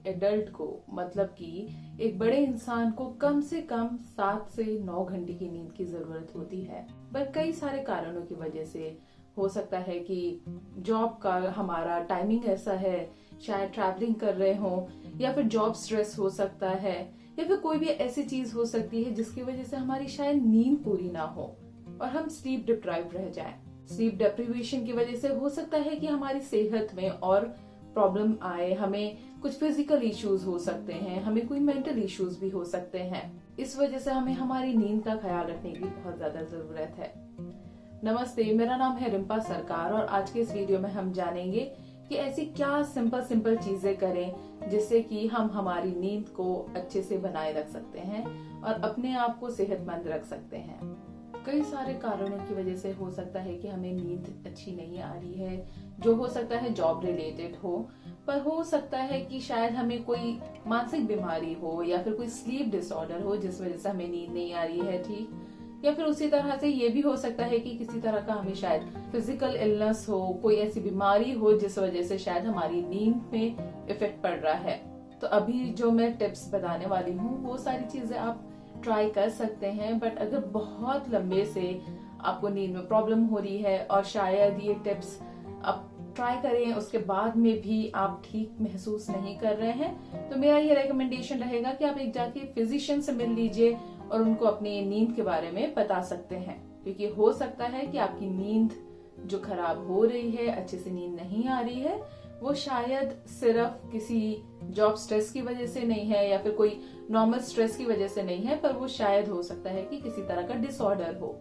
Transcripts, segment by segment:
Adult को, मतलब कि एक बड़े इंसान को कम से कम 7 से 9 घंटे की नींद की जरूरत होती है। पर कई सारे कारणों की वजह से हो सकता है कि जॉब का हमारा टाइमिंग ऐसा है, शायद ट्रैवलिंग कर रहे हो, या फिर जॉब स्ट्रेस हो सकता है, या फिर कोई भी ऐसी चीज हो सकती है जिसकी वजह से हमारी शायद नींद पूरी ना हो और हम स्लीप डिप्राइव रह जाएं। स्लीप डिप्रीवेशन की वजह से हो सकता है कि हमारी सेहत में और प्रॉब्लम आए, हमें कुछ फिजिकल इश्यूज हो सकते हैं, हमें कोई मेंटल इश्यूज भी हो सकते हैं। इस वजह से हमें हमारी नींद का ख्याल रखने की बहुत ज्यादा जरूरत है। नमस्ते, मेरा नाम है रिम्पा सरकार और आज के इस वीडियो में हम जानेंगे कि ऐसी क्या सिंपल चीजें करें जिससे कि हम हमारी नींद को अच्छे से बनाए रख सकते हैं और अपने आप को सेहतमंद रख सकते हैं। कई सारे कारणों की वजह से हो सकता है कि हमें नींद अच्छी नहीं आ रही है, जो हो सकता है जॉब रिलेटेड हो, पर हो सकता है कि शायद हमें कोई मानसिक बीमारी हो या फिर कोई स्लीप डिसऑर्डर हो जिस वजह से हमें नींद नहीं आ रही है, ठीक। या फिर उसी तरह से ये भी हो सकता है कि किसी तरह का हमें शायद फिजिकल इलनेस हो, कोई ऐसी बीमारी हो जिस वजह से शायद हमारी नींद में इफेक्ट पड़ रहा है। तो अभी जो मैं टिप्स बताने वाली हूँ वो सारी चीजें आप ट्राई कर सकते हैं। बट अगर बहुत लंबे से आपको नींद में प्रॉब्लम हो रही है और शायद ये टिप्स आप ट्राई करें उसके बाद में भी आप ठीक महसूस नहीं कर रहे हैं, तो मेरा ये रेकमेंडेशन रहेगा कि आप एक जाके फिजिशियन से मिल लीजिए और उनको अपनी नींद के बारे में बता सकते हैं। क्योंकि हो सकता है कि आपकी नींद जो खराब हो रही है, अच्छे से नींद नहीं आ रही है, वो शायद सिर्फ किसी जॉब स्ट्रेस की वजह से नहीं है या फिर कोई नॉर्मल स्ट्रेस की वजह से नहीं है, पर वो शायद हो सकता है कि किसी तरह का डिसऑर्डर हो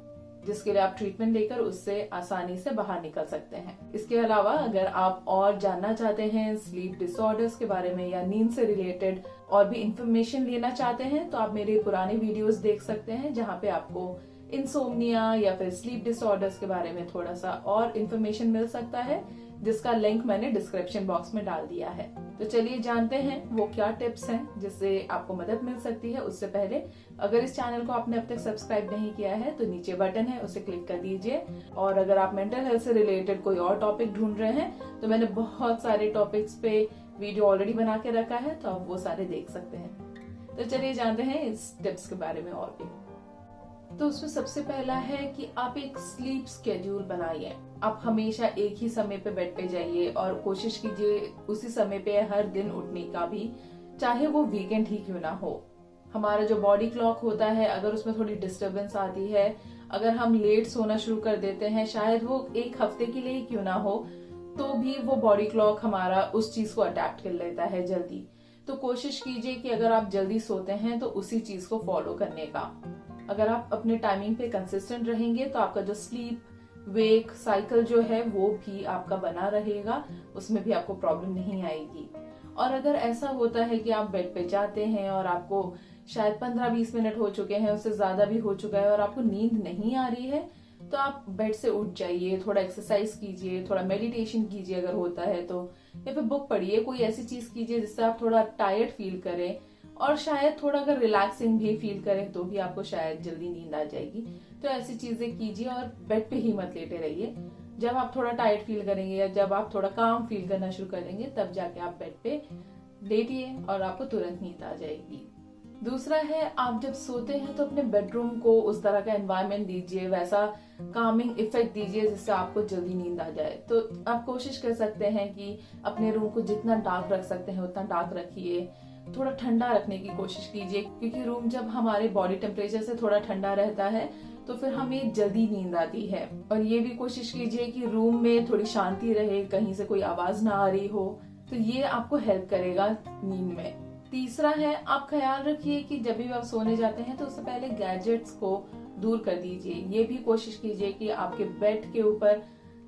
जिसके लिए आप ट्रीटमेंट लेकर उससे आसानी से बाहर निकल सकते हैं। इसके अलावा अगर आप और जानना चाहते हैं स्लीप डिसऑर्डर्स के बारे में या नींद से रिलेटेड और भी इंफॉर्मेशन लेना चाहते हैं, तो आप मेरे पुराने वीडियोस देख सकते हैं जहाँ पे आपको इंसोम्निया या फिर स्लीप डिसऑर्डर्स के बारे में थोड़ा सा और इन्फॉर्मेशन मिल सकता है, जिसका लिंक मैंने डिस्क्रिप्शन बॉक्स में डाल दिया है। तो चलिए जानते हैं वो क्या टिप्स हैं जिससे आपको मदद मिल सकती है। उससे पहले अगर इस चैनल को आपने अब तक सब्सक्राइब नहीं किया है तो नीचे बटन है, उसे क्लिक कर दीजिए। और अगर आप मेंटल हेल्थ से रिलेटेड कोई और टॉपिक ढूंढ रहे हैं तो मैंने बहुत सारे टॉपिक्स पे वीडियो ऑलरेडी बना के रखा है, तो आप वो सारे देख सकते हैं। तो चलिए जानते हैं इस टिप्स के बारे में और भी। तो उसमें सबसे पहला है कि आप एक स्लीप स्केड्यूल बनाइए। आप हमेशा एक ही समय पे बेड पे जाइए और कोशिश कीजिए उसी समय पे हर दिन उठने का भी, चाहे वो वीकेंड ही क्यों ना हो। हमारा जो बॉडी क्लॉक होता है, अगर उसमें थोड़ी डिस्टरबेंस आती है, अगर हम लेट सोना शुरू कर देते हैं, शायद वो एक हफ्ते के लिए ही क्यों ना हो, तो भी वो बॉडी क्लॉक हमारा उस चीज को अडेप्ट कर लेता है जल्दी। तो कोशिश कीजिए कि अगर आप जल्दी सोते हैं तो उसी चीज को फॉलो करने का। अगर आप अपने टाइमिंग पे कंसिस्टेंट रहेंगे तो आपका जो स्लीप वेक साइकिल जो है वो भी आपका बना रहेगा, उसमें भी आपको प्रॉब्लम नहीं आएगी। और अगर ऐसा होता है कि आप बेड पे जाते हैं और आपको शायद 15-20 मिनट हो चुके हैं, उससे ज्यादा भी हो चुका है और आपको नींद नहीं आ रही है, तो आप बेड से उठ जाइए, थोड़ा एक्सरसाइज कीजिए, थोड़ा मेडिटेशन कीजिए अगर होता है तो, या फिर बुक पढ़िए, कोई ऐसी चीज कीजिए जिससे आप थोड़ा टायर्ड फील करें और शायद थोड़ा अगर रिलैक्सिंग भी फील करें तो भी आपको शायद जल्दी नींद आ जाएगी। तो ऐसी चीजें कीजिए और बेड पे ही मत लेटे रहिए। जब आप थोड़ा टायर्ड फील करेंगे या जब आप थोड़ा काम फील करना शुरू कर देंगे तब जाके आप बेड पे लेटिए और आपको तुरंत नींद आ जाएगी। दूसरा है, आप जब सोते हैं तो अपने बेडरूम को उस तरह का एनवायरनमेंट दीजिए, वैसा कामिंग इफेक्ट दीजिए जिससे आपको जल्दी नींद आ जाए। तो आप कोशिश कर सकते हैं कि अपने रूम को जितना डार्क रख सकते हैं उतना डार्क रखिए, थोड़ा ठंडा रखने की कोशिश कीजिए, क्योंकि रूम जब हमारे बॉडी टेम्परेचर से थोड़ा ठंडा रहता है तो फिर हमें जल्दी नींद आती है। और ये भी कोशिश कीजिए कि रूम में थोड़ी शांति रहे, कहीं से कोई आवाज ना आ रही हो, तो ये आपको हेल्प करेगा नींद में। तीसरा है, आप ख्याल रखिए कि जब भी आप सोने जाते हैं तो उससे पहले गैजेट्स को दूर कर दीजिए। ये भी कोशिश कीजिए कि आपके बेड के ऊपर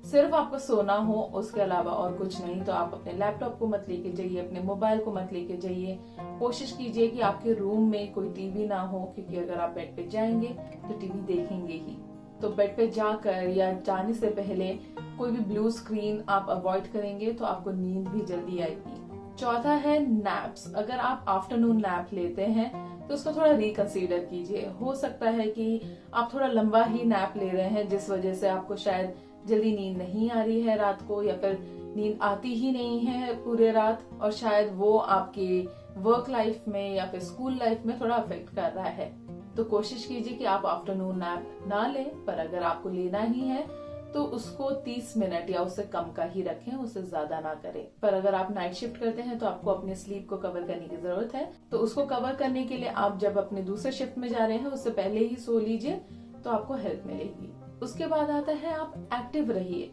सिर्फ आपको सोना हो, उसके अलावा और कुछ नहीं। तो आप अपने लैपटॉप को मत लेके जाइए, अपने मोबाइल को मत लेके जाइए। कोशिश कीजिए कि आपके रूम में कोई टीवी ना हो, क्योंकि अगर आप बेड पे जाएंगे तो टीवी देखेंगे ही। तो बेड पे जाकर या जाने से पहले कोई भी ब्लू स्क्रीन आप अवॉइड करेंगे तो आपको नींद भी जल्दी आएगी। चौथा है नैप्स। अगर आप आफ्टरनून नैप लेते हैं तो उसको थोड़ा रिकंसीडर कीजिए। हो सकता है कि आप थोड़ा लंबा ही नैप ले रहे हैं जिस वजह से आपको शायद जल्दी नींद नहीं आ रही है रात को, या फिर नींद आती ही नहीं है पूरे रात, और शायद वो आपके वर्क लाइफ में या फिर स्कूल लाइफ में थोड़ा अफेक्ट कर रहा है, तो कोशिश कीजिए कि आप आफ्टरनून नैप ना लें। पर अगर आपको लेना ही है तो उसको 30 मिनट या उससे कम का ही रखें, उससे ज्यादा ना करें। पर अगर आप नाइट शिफ्ट करते हैं तो आपको अपने स्लीप को कवर करने की जरूरत है, तो उसको कवर करने के लिए आप जब अपने दूसरे शिफ्ट में जा रहे हैं उससे पहले ही सो लीजिए, तो आपको हेल्प मिलेगी। उसके बाद आता है आप एक्टिव रहिए।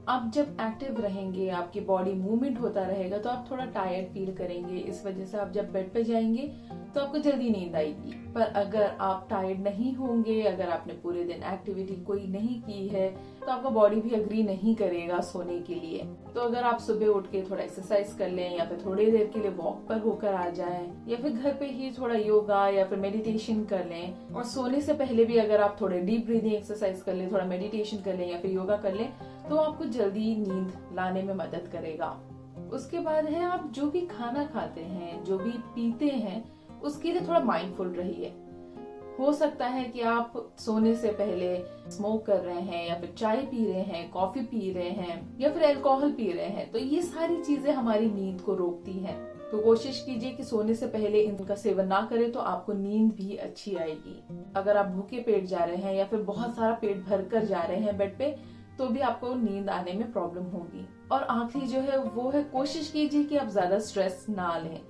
आप जब एक्टिव रहेंगे, आपकी बॉडी मूवमेंट होता रहेगा, तो आप थोड़ा टायर्ड फील करेंगे। इस वजह से आप जब बेड पे जाएंगे तो आपको जल्दी नींद आएगी। पर अगर आप टायर्ड नहीं होंगे, अगर आपने पूरे दिन एक्टिविटी कोई नहीं की है, तो आपका बॉडी भी अग्री नहीं करेगा सोने के लिए। तो अगर आप सुबह उठ के थोड़ा एक्सरसाइज कर लें, या फिर थोड़ी देर के लिए वॉक पर होकर आ जाएं, या फिर घर पे ही थोड़ा योगा या फिर मेडिटेशन कर लें, और सोने से पहले भी अगर आप थोड़े डीप ब्रीदिंग एक्सरसाइज कर लें, थोड़ा मेडिटेशन कर लें या फिर योगा कर लें, तो आपको जल्दी नींद लाने में मदद करेगा। उसके बाद है आप जो भी खाना खाते हैं, जो भी पीते हैं, उसके लिए थोड़ा माइंडफुल रहिए। हो सकता है कि आप सोने से पहले स्मोक कर रहे हैं, या फिर चाय पी रहे हैं, कॉफी पी रहे हैं, या फिर अल्कोहल पी रहे हैं, तो ये सारी चीजें हमारी नींद को रोकती हैं। तो कोशिश कीजिए कि सोने से पहले इनका सेवन ना करें, तो आपको नींद भी अच्छी आएगी। अगर आप भूखे पेट जा रहे हैं या फिर बहुत सारा पेट भर कर जा रहे हैं बेड पे, तो भी आपको नींद आने में प्रॉब्लम होगी। और आखिरी जो है वो है, कोशिश कीजिए कि आप ज्यादा स्ट्रेस ना लें।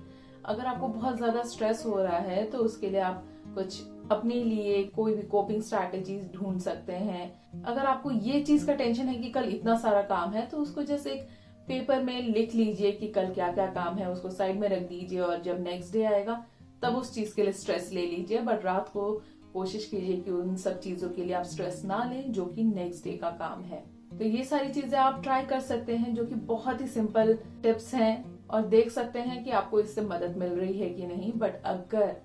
अगर आपको बहुत ज्यादा स्ट्रेस हो रहा है तो उसके लिए आप कुछ अपने लिए कोई भी कोपिंग स्ट्रैटेजीज ढूंढ सकते हैं। अगर आपको ये चीज का टेंशन है कि कल इतना सारा काम है, तो उसको जैसे एक पेपर में लिख लीजिए कि कल क्या क्या काम है, उसको साइड में रख दीजिए, और जब नेक्स्ट डे आएगा तब उस चीज के लिए स्ट्रेस ले लीजिए। बट रात को कोशिश कीजिए कि उन सब चीजों के लिए आप स्ट्रेस ना लें जो कि नेक्स्ट डे का काम है। तो ये सारी चीजें आप ट्राई कर सकते हैं, जो कि बहुत ही सिंपल टिप्स हैं, और देख सकते हैं कि आपको इससे मदद मिल रही है कि नहीं। बट अगर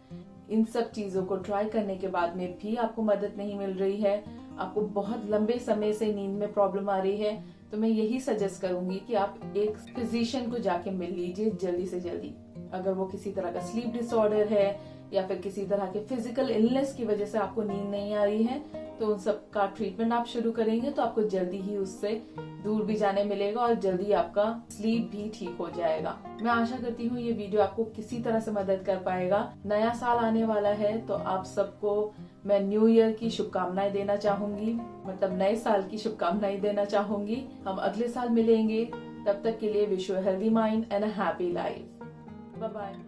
इन सब चीजों को ट्राई करने के बाद में भी आपको मदद नहीं मिल रही है, आपको बहुत लंबे समय से नींद में प्रॉब्लम आ रही है, तो मैं यही सजेस्ट करूंगी कि आप एक फिजिशियन को जाके मिल लीजिए जल्दी से जल्दी। अगर वो किसी तरह का स्लीप डिसऑर्डर है, या फिर किसी तरह के फिजिकल इलनेस की वजह से आपको नींद नहीं आ रही है, तो उन सब का ट्रीटमेंट आप शुरू करेंगे तो आपको जल्दी ही उससे दूर भी जाने मिलेगा, और जल्दी आपका स्लीप भी ठीक हो जाएगा। मैं आशा करती हूँ ये वीडियो आपको किसी तरह से मदद कर पाएगा। नया साल आने वाला है, तो आप सबको मैं न्यू ईयर की शुभकामनाएं देना चाहूंगी, मतलब नए साल की शुभकामनाएं देना चाहूंगी। हम अगले साल मिलेंगे, तब तक के लिए wish you a healthy mind and a happy life. Bye bye.